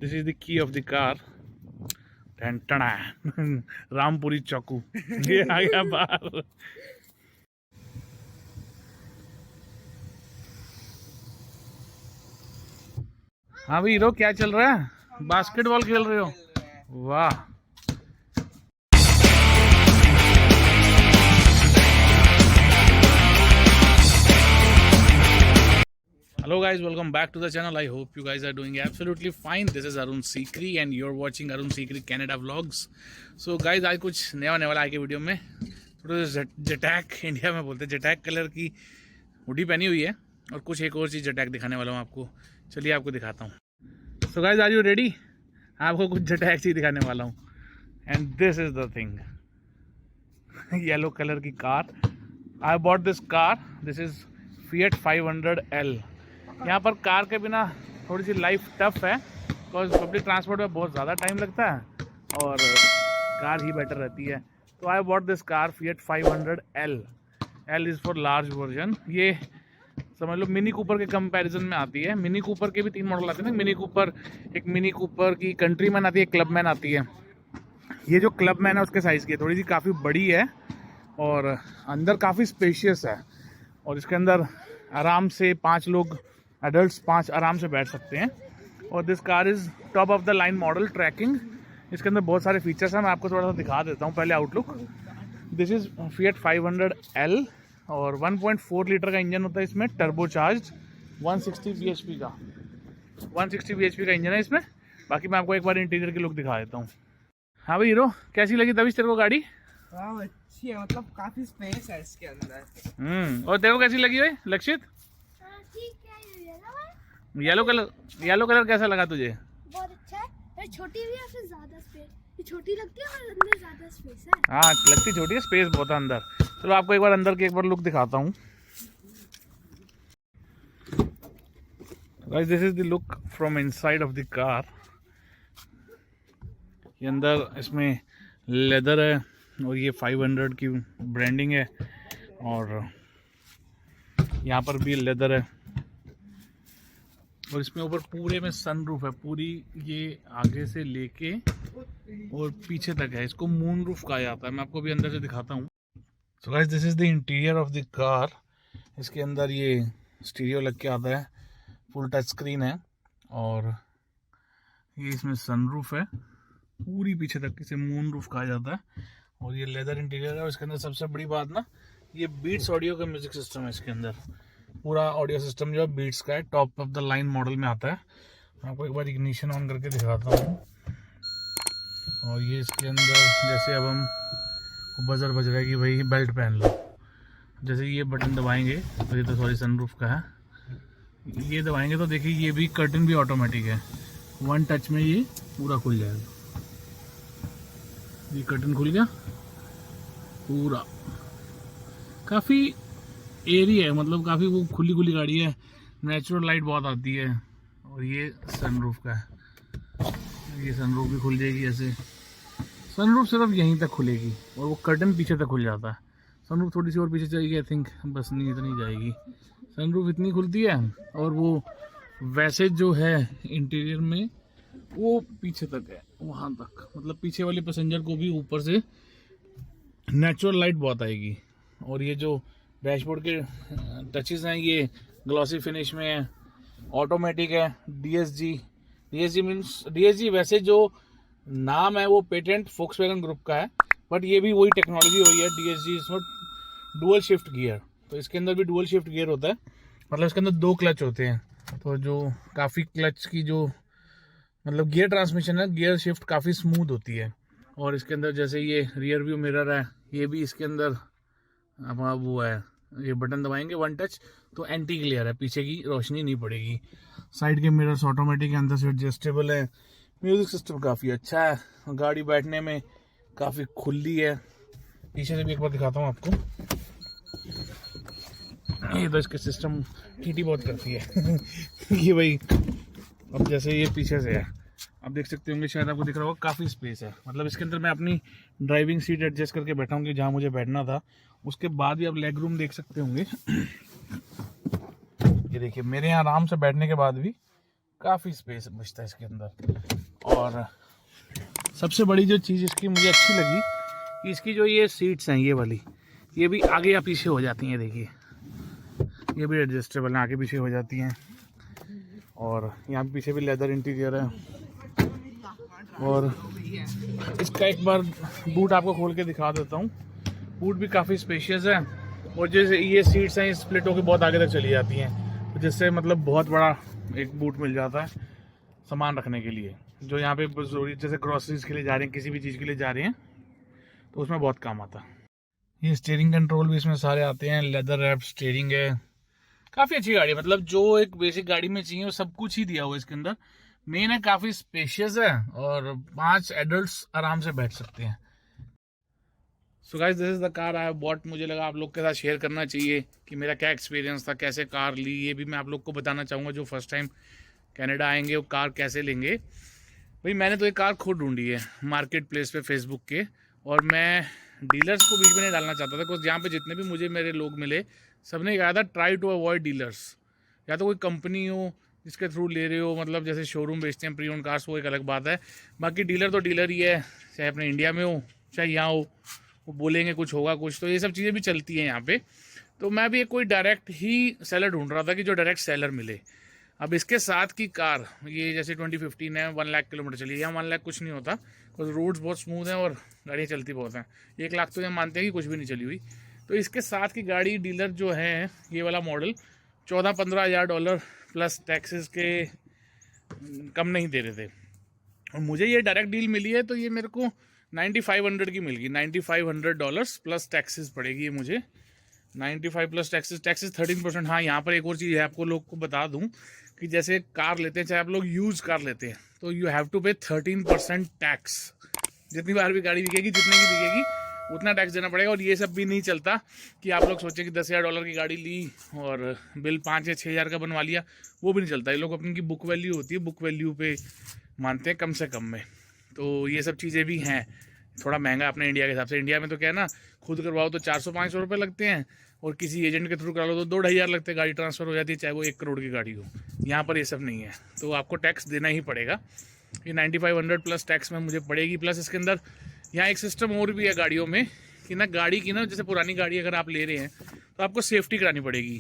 This is the key of the car. टना रामपुरी चौकू ये आ गया बाहर। हाँ भाई हीरो, क्या चल रहा है? बास्केटबॉल खेल रहे हो? वाह। Hello guys, welcome back to the channel. I hope you guys are doing absolutely fine. This is Arun Sikri and you're watching Arun Sikri Canada Vlogs. So guys, आज कुछ नया होने वाला है आगे वीडियो में। थोड़ा जटैक इंडिया में बोलते हैं, जटैक कलर की हुडी पहनी हुई है और कुछ एक और चीज़ जटैक दिखाने वाला हूँ आपको। चलिए आपको दिखाता हूँ। So guys, are you ready? आपको कुछ जटैक चीज़ दिखाने वाला हूँ। And this is the thing. Yellow colour की car. I bought this car. This is Fiat 500L. यहाँ पर कार के बिना थोड़ी सी लाइफ टफ है, बिकॉज पब्लिक ट्रांसपोर्ट में बहुत ज़्यादा टाइम लगता है और कार ही बेटर रहती है। तो I bought this car Fiat 500L। L is for large version. ये समझ लो मिनी कूपर के कंपैरिजन में आती है। मिनी कूपर के भी 3 मॉडल आते हैं ना, एक मिनी कूपर की कंट्रीमैन आती है, एक क्लबमैन आती है। ये जो क्लबमैन है उसके साइज़ की है, थोड़ी सी काफ़ी बड़ी है और अंदर काफ़ी स्पेशियस है और इसके अंदर आराम से 5 लोग, एडल्ट्स 5 आराम से बैठ सकते हैं। और this car is top of the line model tracking. इसके अंदर बहुत सारे फीचर्स हैं, मैं आपको थोड़ा सा दिखा देता हूँ पहले outlook. This is Fiat 500L और 1.4 लीटर का इंजन होता है इसमें, टर्बो चार्ज 160 bhp का। 160 bhp का इंजन है इसमें। बाकी मैं आपको एक बार इंटीरियर की लुक दिखा देता हूँ। हाँ भाई हीरो, कैसी लगी तभी तेरे को गाड़ी? अच्छी है, मतलब काफी स्पेस है इसके अंदर। और तेरे को कैसी लगी भाई लक्षित? येलो कलर कैसा लगा तुझे? बहुत अच्छा है। छोटी भी है, फिर ज्यादा स्पेस, ये छोटी लगती है और अंदर ज्यादा स्पेस है। हाँ लगती छोटी है, स्पेस बहुत है अंदर। चलो आपको एक बार अंदर की एक बार लुक दिखाता हूँ। Guys this is the look from inside of the car. ये अंदर इसमें लेदर है और ये 500 की ब्रांडिंग है और यहाँ पर भी लेदर है और इसमें ऊपर पूरे में सनरूफ है, पूरी ये आगे से लेके और पीछे तक है। इसको मून रूफ कहा जाता है। मैं आपको भी अंदर से दिखाता हूँ। So guys this is the interior of the car. इसके अंदर ये स्टीरियो लग के आता है, फुल टच स्क्रीन है और ये इसमें सनरूफ है पूरी पीछे तक, इसे मून रूफ कहा जाता है। और ये लेदर इंटीरियर है और इसके अंदर सबसे बड़ी बात ना, ये बीट्स ऑडियो का म्यूजिक सिस्टम है। इसके अंदर पूरा ऑडियो सिस्टम जो है बीट्स का है, top of the line model में आता है। मैं आपको एक बार इग्निशन ऑन करके दिखाता हूँ। और ये इसके अंदर जैसे अब हम बजर बज रहा है कि भाई बेल्ट पहन लो, जैसे ये बटन दबाएंगे तो ये तो सॉरी सनरूफ का है, ये दबाएंगे तो देखिए ये भी कर्टन भी ऑटोमेटिक है, 1 टच में ये पूरा खुल जाएगा। ये कर्टन खुल गया पूरा। काफ़ी एयरी है, मतलब काफ़ी वो खुली खुली गाड़ी है, नेचुरल लाइट बहुत आती है। और ये सनरूफ का है, ये सनरूफ भी खुल जाएगी ऐसे। सनरूफ सिर्फ यहीं तक खुलेगी और वो कर्टन पीछे तक खुल जाता है। सनरूफ थोड़ी सी और पीछे जाएगी आई थिंक, बस नहीं इतनी जाएगी। सनरूफ इतनी खुलती है और वो वैसे जो है इंटीरियर में वो पीछे तक है, वहाँ तक, मतलब पीछे वाले पैसेंजर को भी ऊपर से नेचुरल लाइट बहुत आएगी। और ये जो डैशबोर्ड के टचेस हैं ये ग्लॉसी फिनिश में है, ऑटोमेटिक है। DSG मीन्स DSG वैसे जो नाम है वो पेटेंट फोक्सवैगन ग्रुप का है, बट ये भी वही टेक्नोलॉजी हुई है DSG। इसमें डुअल शिफ्ट गियर, तो इसके अंदर भी डुअल शिफ्ट गियर होता है, मतलब इसके अंदर 2 क्लच होते हैं। तो जो काफ़ी क्लच की जो मतलब गियर ट्रांसमिशन है, गियर शिफ्ट काफ़ी स्मूथ होती है। और इसके अंदर जैसे ये रियर व्यू मिरर है, ये भी इसके अंदर अपना वो है, ये बटन दबाएंगे 1 टच तो एंटी ग्लेयर है, पीछे की रोशनी नहीं पड़ेगी। साइड के मिरर्स ऑटोमेटिक है, अंदर से एडजस्टेबल है। म्यूजिक सिस्टम काफ़ी अच्छा है, गाड़ी बैठने में काफ़ी खुली है। पीछे से भी एक बार दिखाता हूँ आपको। ये तो इसके सिस्टम टीटी बहुत करती है ये भाई अब जैसे ये पीछे से है, आप देख सकते होंगे, शायद आपको दिख रहा होगा, काफ़ी स्पेस है। मतलब इसके अंदर मैं अपनी ड्राइविंग सीट एडजस्ट करके बैठा हूँ कि जहाँ मुझे बैठना था। उसके बाद भी आप लेग रूम देख सकते होंगे। ये देखिए मेरे यहाँ आराम से बैठने के बाद भी काफ़ी स्पेस बचता है इसके अंदर। और सबसे बड़ी जो चीज़ इसकी मुझे अच्छी लगी कि इसकी जो ये सीट्स हैं ये वाली, ये भी आगे या पीछे हो जाती हैं। देखिए ये भी एडजस्टेबल हैं, आगे पीछे हो जाती हैं। और यहाँ पीछे भी लेदर इंटीरियर है। और इसका एक बार बूट आपको खोल के दिखा देता हूँ। बूट भी काफ़ी स्पेशियस है और जैसे ये सीट्स हैं स्प्लिट होकर बहुत आगे तक चली जाती हैं, जिससे मतलब बहुत बड़ा एक बूट मिल जाता है सामान रखने के लिए, जो यहाँ पे ज़रूरी जैसे ग्रॉसरीज के लिए जा रहे हैं, किसी भी चीज़ के लिए जा रहे हैं तो उसमें बहुत काम आता है। ये स्टीयरिंग कंट्रोल भी इसमें सारे आते हैं, लेदर रैप स्टीयरिंग है। काफ़ी अच्छी गाड़ी है, मतलब जो एक बेसिक गाड़ी में चाहिए वो सब कुछ ही दिया हुआ है इसके अंदर। मेन है काफ़ी स्पेशियस है और 5 एडल्ट्स आराम से बैठ सकते हैं। So guys this is the car I have bought. मुझे लगा आप लोग के साथ शेयर करना चाहिए कि मेरा क्या एक्सपीरियंस था, कैसे कार ली, ये भी मैं आप लोग को बताना चाहूँगा। जो फर्स्ट टाइम कनाडा आएंगे वो कार कैसे लेंगे। भाई मैंने तो एक कार खुद ढूंढी है मार्केट प्लेस पे फेसबुक के, और मैं डीलर्स को बीच में नहीं डालना चाहता था, बिकॉज यहाँ पे जितने भी मुझे मेरे लोग मिले सब ने कहा था ट्राई टू अवॉइड डीलर्स। या तो कोई कंपनी हो जिसके थ्रू ले रहे हो, मतलब जैसे शोरूम बेचते हैं प्री ओन्ड कार्स, वो एक अलग बात है। बाकी डीलर तो डीलर ही है, चाहे अपने इंडिया में हो चाहे यहाँ हो, वो बोलेंगे कुछ होगा कुछ, तो ये सब चीज़ें भी चलती हैं यहाँ पे। तो मैं भी एक कोई डायरेक्ट ही सेलर ढूंढ रहा था कि जो डायरेक्ट सेलर मिले। अब इसके साथ की कार ये जैसे 2015 है, 1 लाख किलोमीटर चली है। यहाँ 1 लाख कुछ नहीं होता, बिकॉज रोड्स बहुत स्मूथ हैं और गाड़ियाँ चलती बहुत हैं। 1 लाख तो ये मानते हैं कि कुछ भी नहीं चली हुई। तो इसके साथ की गाड़ी डीलर जो है ये वाला मॉडल 14-15 हज़ार डॉलर प्लस टैक्सेस के कम नहीं दे रहे थे। और मुझे ये डायरेक्ट डील मिली है तो ये मेरे को 9500 की मिल गई। $9500 प्लस टैक्सेस पड़ेगी ये मुझे। 95 प्लस टैक्सेस 13%। हाँ यहाँ पर एक और चीज़ है आपको लोग को बता दूँ कि जैसे कार लेते हैं, चाहे आप लोग यूज़ कार लेते हैं, तो यू हैव टू पे 13% टैक्स। जितनी बार भी गाड़ी बिकेगी, जितने की बिकेगी उतना टैक्स देना पड़ेगा। और ये सब भी नहीं चलता कि आप लोग सोचें कि $10,000 की गाड़ी ली और बिल 5 या 6 हज़ार का बनवा लिया, वो भी नहीं चलता। ये लोग अपनी की बुक वैल्यू होती है, बुक वैल्यू पे मानते हैं कम से कम में। तो ये सब चीज़ें भी हैं। थोड़ा महंगा अपने इंडिया के हिसाब से। इंडिया में तो क्या है ना, खुद करवाओ तो 400-500 रुपये लगते हैं और किसी एजेंट के थ्रू करा लो तो 2-2.5 लगते हैं, गाड़ी ट्रांसफ़र हो जाती है, चाहे वो 1 करोड़ की गाड़ी हो। यहाँ पर ये सब नहीं है, तो आपको टैक्स देना ही पड़ेगा। ये 9500 प्लस टैक्स में मुझे पड़ेगी। प्लस इसके अंदर यहाँ एक सिस्टम और भी है गाड़ियों में कि ना, गाड़ी की ना, जैसे पुरानी गाड़ी अगर आप ले रहे हैं तो आपको सेफ्टी करानी पड़ेगी।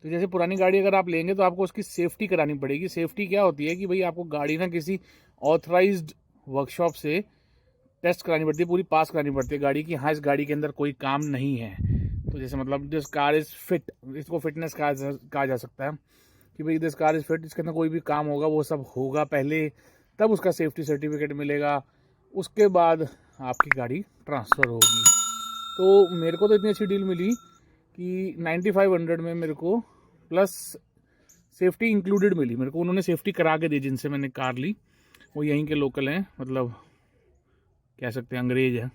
तो जैसे पुरानी गाड़ी अगर आप लेंगे तो आपको उसकी सेफ्टी करानी पड़ेगी। सेफ्टी क्या होती है कि भाई आपको गाड़ी ना किसी ऑथराइज्ड वर्कशॉप से टेस्ट करानी पड़ती है, पूरी पास करानी पड़ती है गाड़ी की। हाँ इस गाड़ी के अंदर कोई काम नहीं है, तो जैसे मतलब दिस कार इज़ फिट, इसको फिटनेस कहा जा सकता है कि भाई दिस कार इज़ फिट, इसके अंदर कोई भी काम होगा वो सब होगा पहले, तब उसका सेफ्टी सर्टिफिकेट मिलेगा, उसके बाद आपकी गाड़ी ट्रांसफ़र होगी। तो मेरे को तो इतनी अच्छी डील मिली कि 9500 में मेरे को प्लस सेफ्टी इंक्लूडेड मिली। मेरे को उन्होंने सेफ्टी करा के दी जिनसे मैंने कार ली, वो यहीं के लोकल हैं, मतलब कह सकते हैं अंग्रेज हैं।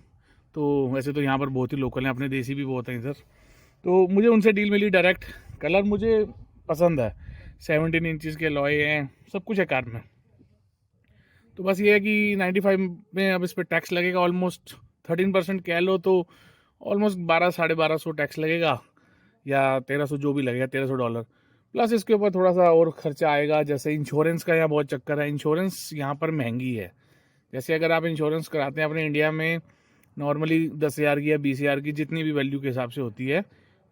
तो वैसे तो यहाँ पर बहुत ही लोकल हैं, अपने देसी भी बहुत हैं इधर। तो मुझे उनसे डील मिली डायरेक्ट। कलर मुझे पसंद है, 17 इंचज़ के अलॉय हैं, सब कुछ है कार में। तो बस ये है कि 95 में अब इस पर टैक्स लगेगा ऑलमोस्ट 13% कह लो, तो ऑलमोस्ट 1200-1250 टैक्स लगेगा, या 1300 जो भी लगेगा, $1300। प्लस इसके ऊपर थोड़ा सा और खर्चा आएगा, जैसे इंश्योरेंस का यहाँ बहुत चक्कर है। इंश्योरेंस यहाँ पर महंगी है। जैसे अगर आप इंश्योरेंस कराते हैं अपने इंडिया में नॉर्मली 10,000 की या 20,000 की, जितनी भी वैल्यू के हिसाब से होती है,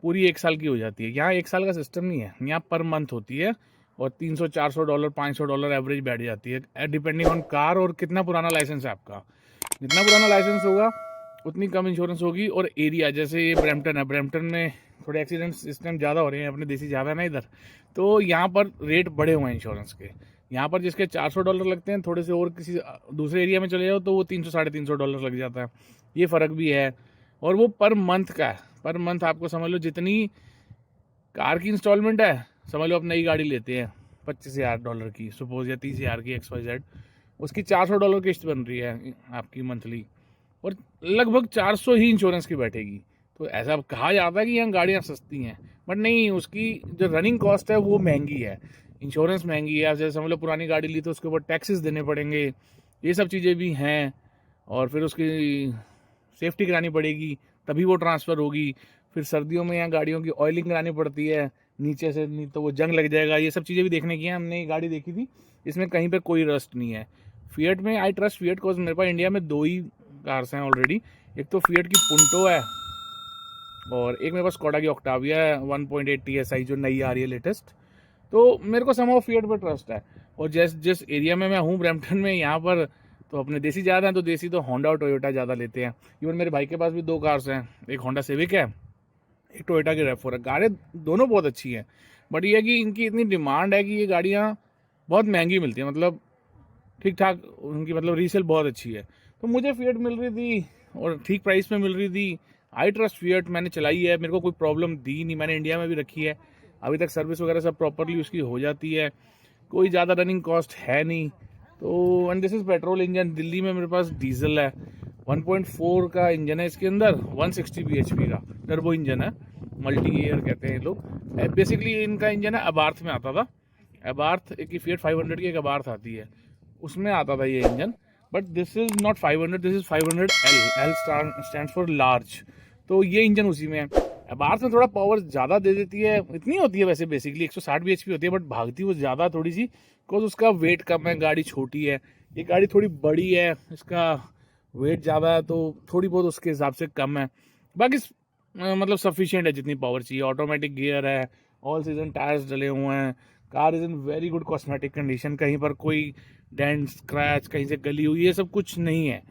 पूरी 1 साल की हो जाती है। यहाँ 1 साल का सिस्टम नहीं है, यहाँ पर मंथ होती है और $300-400 $500 एवरेज बैठ जाती है, डिपेंडिंग ऑन कार और कितना पुराना लाइसेंस है आपका। जितना पुराना लाइसेंस होगा उतनी कम इंश्योरेंस होगी। और एरिया, जैसे ये ब्रैम्पटन है, ब्रैम्पटन में थोड़े एक्सीडेंट्स इस टाइम ज़्यादा हो रहे हैं, अपने देसी ज़्यादा ना इधर, तो यहाँ पर रेट बढ़े हुए हैं इंश्योरेंस के। यहाँ पर जिसके $400 लगते हैं, थोड़े से और किसी दूसरे एरिया में चले जाओ तो वो $300-350 लग जाता है। ये फ़र्क भी है। और वो पर मंथ का है, पर मंथ आपको समझ लो जितनी कार की इंस्टॉलमेंट है, समझ लो आप नई गाड़ी लेते हैं $25,000 की सपोज, या 30,000 की XYZ, उसकी $400 किस्त बन रही है आपकी मंथली, और लगभग 400 ही इंश्योरेंस की बैठेगी। तो ऐसा कहा जाता है कि यहाँ गाड़ियाँ सस्ती हैं, बट नहीं, उसकी जो रनिंग कॉस्ट है वो महंगी है, इंश्योरेंस महंगी है। जैसे समझ लो पुरानी गाड़ी ली तो उसके ऊपर टैक्सेस देने पड़ेंगे, ये सब चीज़ें भी हैं। और फिर उसकी सेफ्टी करानी पड़ेगी, तभी वो ट्रांसफ़र होगी। फिर सर्दियों में यहाँ गाड़ियों की ऑयलिंग करानी पड़ती है, नीचे से नहीं तो वो जंग लग जाएगा, ये सब चीज़ें भी देखने की हैं। हमने ये गाड़ी देखी थी, इसमें कहीं पे कोई रस्ट नहीं है। फिएट में आई ट्रस्ट फिएट बिकॉज मेरे पास इंडिया में 2 ही कार्स हैं ऑलरेडी। एक तो फिएट की पुंटो है और एक मेरे पास स्कोडा की ऑक्टाविया है 1.8 TSI जो नई आ रही है लेटेस्ट। तो मेरे को समहाउ फिएट पे ट्रस्ट है। और जिस एरिया में मैं हूँ ब्रैम्पटन में, यहाँ पर तो अपने देसी ज़्यादा हैं, तो देसी तो होंडा और टोयोटा ज़्यादा लेते हैं। इवन मेरे भाई के पास भी 2 कार्स हैं, एक होंडा सिविक है, एक टोयोटा की RAV4 है। गाड़ी दोनों बहुत अच्छी हैं, बट ये है कि इनकी इतनी डिमांड है कि ये गाड़ियाँ बहुत महंगी मिलती हैं, मतलब ठीक ठाक उनकी मतलब रीसेल बहुत अच्छी है। तो मुझे फिएट मिल रही थी और ठीक प्राइस में मिल रही थी। आई ट्रस्ट फिएट, मैंने चलाई है, मेरे को कोई प्रॉब्लम दी नहीं। मैंने इंडिया में भी रखी है, अभी तक सर्विस वगैरह सब प्रॉपरली उसकी हो जाती है, कोई ज़्यादा रनिंग कॉस्ट है नहीं। तो and this is petrol engine. Delhi में मेरे पास डीजल है, 1.4 का इंजन है इसके अंदर, 160 bhp का टर्बो इंजन है, मल्टी एयर कहते हैं लोग। बेसिकली इनका इंजन है अबार्थ में आता था, अबार्थ की फिएट 500 की एक अबार्थ आती है, उसमें आता था ये engine. But this is not 500, this is 500L, L stand for large. तो ये इंजन उसी में है। अबार्थ में थोड़ा पावर ज़्यादा दे देती है, इतनी होती है वैसे बेसिकली 160 bhp होती है, बट भागती वो ज़्यादा थोड़ी सी, बिकॉज उसका वेट कम है, गाड़ी छोटी है। ये गाड़ी थोड़ी बड़ी है, इसका वेट ज़्यादा है, तो थोड़ी बहुत उसके हिसाब से कम है। बाकी मतलब सफिशिएंट है जितनी पावर चाहिए। ऑटोमेटिक गियर है, ऑल सीजन टायर्स डले हुए हैं, car is in very good cosmetic condition, कहीं पर कोई डेंट स्क्रैच कहीं से गली हुई ये सब कुछ नहीं है।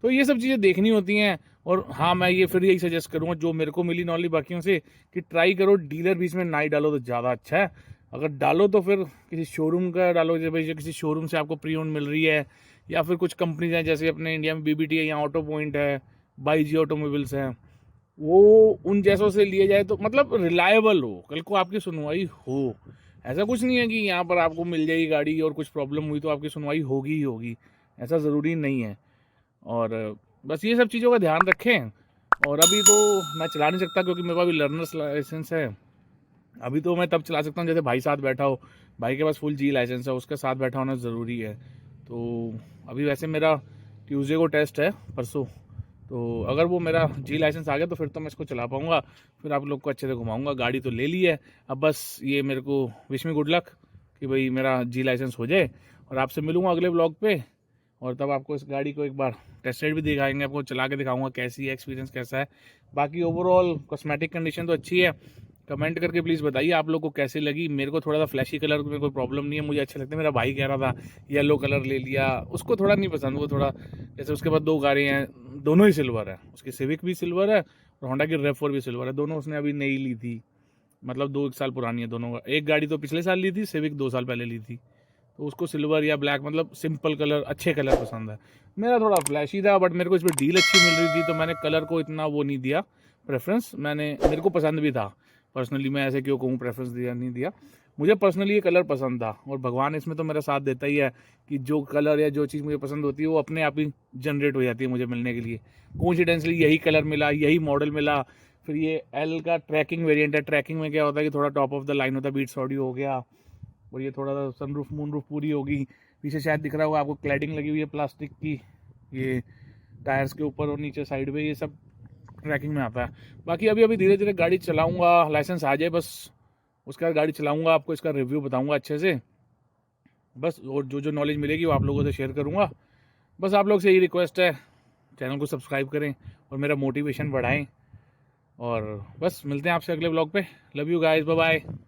तो ये सब चीज़ें देखनी होती हैं। और हाँ, मैं ये फिर यही सजेस्ट करूँगा जो मेरे को मिली नॉलेज बाकियों से, कि ट्राई करो डीलर बीच में ना ही डालो तो ज़्यादा अच्छा है। अगर डालो तो फिर किसी शोरूम का डालो, जैसे भाई किसी शोरूम से आपको प्री ओन्ड मिल रही है, या फिर कुछ कंपनीज हैं जैसे अपने इंडिया में BBT है, यहाँ ऑटो पॉइंट है, बाईजी ऑटोमोबाइल्स हैं, वो उन जैसों से लिए जाए तो मतलब रिलायबल हो, कल को आपकी सुनवाई हो। ऐसा कुछ नहीं है कि यहाँ पर आपको मिल जाएगी गाड़ी और कुछ प्रॉब्लम हुई तो आपकी सुनवाई होगी ही होगी, ऐसा ज़रूरी नहीं है। और बस ये सब चीज़ों का ध्यान रखें। और अभी तो मैं चला नहीं सकता क्योंकि मेरे पास भी लर्नर्स लाइसेंस है। अभी तो मैं तब चला सकता हूँ जैसे भाई साथ बैठा हो, भाई के पास फुल G लाइसेंस है, उसके साथ बैठा होना ज़रूरी है। तो अभी वैसे मेरा ट्यूसडे को टेस्ट है, परसों, तो अगर वो मेरा G लाइसेंस आ गया तो फिर तो मैं इसको चला पाऊँगा, फिर आप लोग को अच्छे से घुमाऊँगा। गाड़ी तो ले ली है, अब बस ये मेरे को विश मी गुड लक कि भाई मेरा G लाइसेंस हो जाए। और आपसे मिलूँगा अगले ब्लॉग पे, और तब आपको इस गाड़ी को एक बार टेस्ट राइड भी दिखाएंगे, आपको चला के दिखाऊंगा कैसी है, एक्सपीरियंस कैसा है। बाकी ओवरऑल कॉस्मेटिक कंडीशन तो अच्छी है। कमेंट करके प्लीज़ बताइए आप लोग को कैसी लगी। मेरे को थोड़ा सा फ्लैशी कलर में कोई प्रॉब्लम नहीं है, मुझे अच्छा लगता है। मेरा भाई कह रहा था येलो कलर ले लिया, उसको थोड़ा नहीं पसंद, वो थोड़ा जैसे उसके पास 2 गाड़ियाँ हैं, दोनों ही सिल्वर है, उसकी सिविक भी सिल्वर है और होंडा की RAV4 भी सिल्वर है। दोनों उसने अभी नई ली थी, मतलब 2-1 साल पुरानी है दोनों। एक गाड़ी तो पिछले साल ली थी, सिविक 2 साल पहले ली थी। तो उसको सिल्वर या ब्लैक मतलब सिंपल कलर, अच्छे कलर पसंद है। मेरा थोड़ा फ्लैशी था, बट मेरे को इस पर डील अच्छी मिल रही थी तो मैंने कलर को इतना वो नहीं दिया प्रेफरेंस। मेरे को पसंद भी था पर्सनली, मैं ऐसे क्यों कहूँ प्रेफरेंस दिया नहीं दिया, मुझे पर्सनली ये कलर पसंद था। और भगवान इसमें तो मेरा साथ देता ही है कि जो कलर या जो चीज़ मुझे पसंद होती है वो अपने आप ही जनरेट हो जाती है मुझे मिलने के लिए। कोइंसिडेंटली यही कलर मिला, यही मॉडल मिला। फिर ये L का ट्रैकिंग वेरिएंट है। ट्रैकिंग में क्या होता है कि थोड़ा टॉप ऑफ द लाइन होता है, बीट्स ऑडियो हो गया, और ये थोड़ा सा सनरूफ मूनरूफ पूरी होगी। पीछे शायद दिख रहा होगा आपको क्लैडिंग लगी हुई है प्लास्टिक की, ये टायर्स के ऊपर और नीचे साइड पे, ये सब ट्रैकिंग में आता है। बाकी अभी धीरे धीरे गाड़ी चलाऊंगा, लाइसेंस आ जाए बस, उसके बाद गाड़ी चलाऊंगा, आपको इसका रिव्यू बताऊंगा अच्छे से बस। और जो नॉलेज मिलेगी वो आप लोगों से शेयर करूंगा। बस आप लोग से यही रिक्वेस्ट है, चैनल को सब्सक्राइब करें और मेरा मोटिवेशन बढ़ाएं। और बस मिलते हैं आपसे अगले ब्लॉग पे। Love you guys, bye bye.